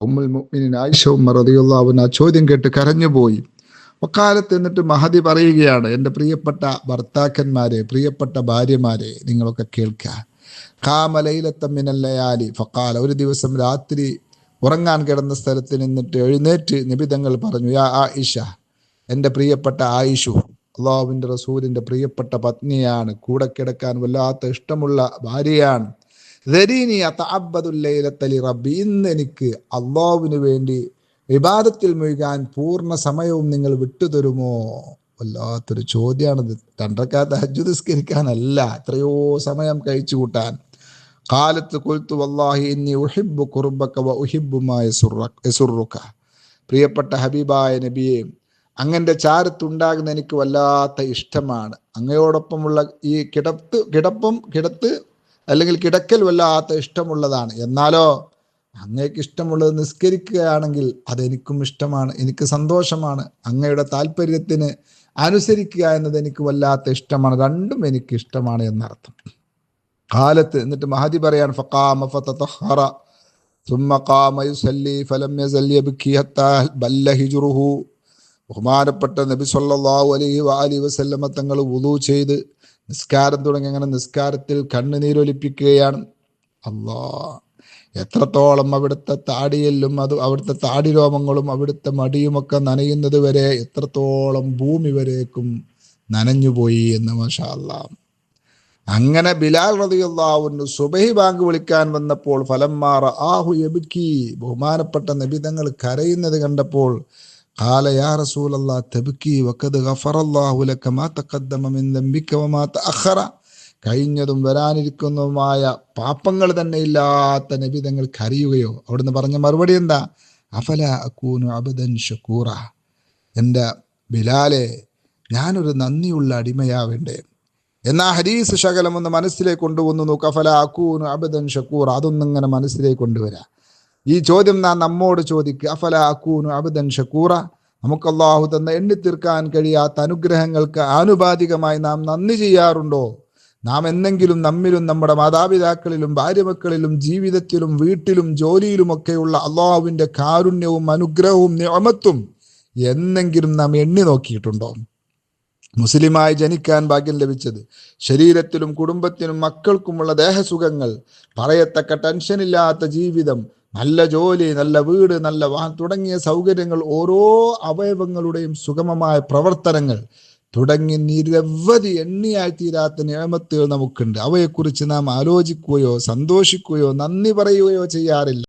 ഉമ്മുൽ മുഅ്മിനീൻ ആയിഷ ഉമ്മ റളിയല്ലാഹു അൻഹ ചോദ്യം കേട്ട് കരഞ്ഞുപോയി. വക്കാലത്ത് എന്നിട്ട് മഹദി പറയുകയാണ്, എൻ്റെ പ്രിയപ്പെട്ട ഭർത്താക്കന്മാരെ, പ്രിയപ്പെട്ട ഭാര്യമാരെ, നിങ്ങളൊക്കെ കേൾക്കുക. ഖാമ ലൈലത്തൻ മിനൽ ലയാലി ഫഖാല, ഒരു ദിവസം രാത്രി ഉറങ്ങാൻ കിടന്ന സ്ഥലത്ത് നിന്നിട്ട് എഴുന്നേറ്റ് നബി തങ്ങൾ പറഞ്ഞു, യാ ആയിഷ, എൻ്റെ പ്രിയപ്പെട്ട ആയിഷു, അള്ളാഹുവിൻ്റെ റസൂലിൻ്റെ പ്രിയപ്പെട്ട പത്നിയാണ്, കൂടെ കിടക്കാൻ വല്ലാത്ത ഇഷ്ടമുള്ള ഭാര്യയാണ്. റബ്ബി, ഇന്ന് എനിക്ക് അള്ളാഹുവിന് വേണ്ടി ഇബാദത്തിൽ മുഴുകാൻ പൂർണ്ണ സമയവും നിങ്ങൾ വിട്ടുതരുമോ? വല്ലാത്തൊരു ചോദ്യമാണിത്. 2 റക്അത്ത് തഹജ്ജുദ് നിസ്കരിക്കാനല്ല, എത്രയോ സമയം കഴിച്ചു കൂട്ടാൻ. ഖാലത്ത് ഖുൽതു വല്ലാഹി ഇന്നി ഉഹിബ്ബു ഖുർബക വ ഉഹിബ്ബു മാ യസുറുക. പ്രിയപ്പെട്ട ഹബീബായ നബിയെ, അങ്ങന്റെ ചാരത്തുണ്ടാകുന്ന എനിക്ക് വല്ലാത്ത ഇഷ്ടമാണ്. അങ്ങയോടൊപ്പമുള്ള ഈ കിടത്ത് അല്ലെങ്കിൽ കിടക്കൽ വല്ലാത്ത ഇഷ്ടമുള്ളതാണ്. എന്നാലോ അങ്ങേക്ക് ഇഷ്ടമുള്ളത് നിസ്കരിക്കുകയാണെങ്കിൽ അതെനിക്കും ഇഷ്ടമാണ്, എനിക്ക് സന്തോഷമാണ്. അങ്ങയുടെ താല്പര്യത്തിന് അനുസരിക്കുക എന്നത് എനിക്ക് വല്ലാത്ത ഇഷ്ടമാണ്. രണ്ടും എനിക്ക് ഇഷ്ടമാണ് എന്നർത്ഥം. കാലത്ത് എന്നിട്ട് മഹദി പറയാൻ, ഫഖാമ ഫതതഹറ ثم قام يصلي فلم يزل يبكي حتى بل هجره. ബഹുമാനപ്പെട്ട നബി സല്ലല്ലാഹു അലൈഹി വസല്ലമ തങ്ങൾ വുളൂ ചെയ്ത് നിസ്കാരം തുടങ്ങി. അങ്ങനെ നിസ്കാരത്തിൽ കണ്ണുനീരൊലിപ്പിക്കുകയാണ്. അല്ലാഹ്, എത്രത്തോളം അവിടുത്തെ താടിയെല്ലും അവിടുത്തെ താടിരോമങ്ങളും അവിടുത്തെ മടിയുമൊക്കെ നനയുന്നത് വരെ, എത്രത്തോളം ഭൂമി വരേക്കും നനഞ്ഞുപോയി എന്ന്. മാഷാ അല്ലാഹ്. അങ്ങനെ ബിലാൽ റളിയല്ലാഹു അൻഹു സുബഹി ബാങ്ക് വിളിക്കാൻ വന്നപ്പോൾ ഫലമ്മാ റആഹു യബ്കി, ബഹുമാനപ്പെട്ട നബി തങ്ങൾ കരയുന്നത് കണ്ടപ്പോൾ, ഖാല യാ റസൂലല്ലാഹ് തബ്കി വഖദ് ഗഫറല്ലാഹു ലക മാ തഖദ്ദമ മിൻ ദംബിക വമാ തഅഖറ. കഴിഞ്ഞതും വരാനിരിക്കുന്നതുമായ പാപങ്ങൾ തന്നെ ഇല്ലാത്ത നബി തങ്ങൾ കരയുകയോ? അവിടുന്ന് പറഞ്ഞ മറുപടി എന്താ? അഫല അകൂനു അബ്ദൻ ശകൂറ, എൻ്റെ ബിലാലെ, ഞാനൊരു നന്ദിയുള്ള അടിമയാവേണ്ടേ? എന്നാ ഹദീസ് ശകലം ഒന്ന് മനസ്സിലേക്ക് കൊണ്ടുവന്നു നോക്ക്. അഫല അകൂനു അബ്ദൻ ശകൂറ, അതൊന്നിങ്ങനെ മനസ്സിലേക്ക് കൊണ്ടുവരാം. ഈ ചോദ്യം നാം നമ്മോട് ചോദിക്കുക. അഫല അകൂനു അബ്ദൻ ശകൂറ, നമുക്ക് അല്ലാഹു തന്ന എണ്ണി തീർക്കാൻ കഴിയാത്ത അനുഗ്രഹങ്ങൾക്ക് ആനുപാതികമായി നാം നന്ദി ചെയ്യാറുണ്ടോ? നാം എന്നെങ്കിലും നമ്മിലും നമ്മുടെ മാതാപിതാക്കളിലും ഭാര്യമക്കളിലും ജീവിതത്തിലും വീട്ടിലും ജോലിയിലുമൊക്കെയുള്ള അല്ലാഹുവിൻ്റെ കാരുണ്യവും അനുഗ്രഹവും നിഅമത്തും എന്നെങ്കിലും നാം എണ്ണി നോക്കിയിട്ടുണ്ടോ? മുസ്ലിമായി ജനിക്കാൻ ഭാഗ്യം ലഭിച്ചത്, ശരീരത്തിലും കുടുംബത്തിനും മക്കൾക്കുമുള്ള ദേഹസുഖങ്ങൾ, പറയത്തക്ക ടെൻഷനില്ലാത്ത ജീവിതം, നല്ല ജോലി, നല്ല വീട്, നല്ല വാഹനം തുടങ്ങിയ സൗകര്യങ്ങൾ, ഓരോ അവയവങ്ങളുടെയും സുഗമമായ പ്രവർത്തനങ്ങൾ തുടങ്ങി നിരവധി എണ്ണിയായി തീരാത്ത നിഅമത്തുകൾ നമുക്കുണ്ട്. അവയെക്കുറിച്ച് നാം ആലോചിക്കുകയോ സന്തോഷിക്കുകയോ നന്ദി പറയുകയോ ചെയ്യാറില്ല.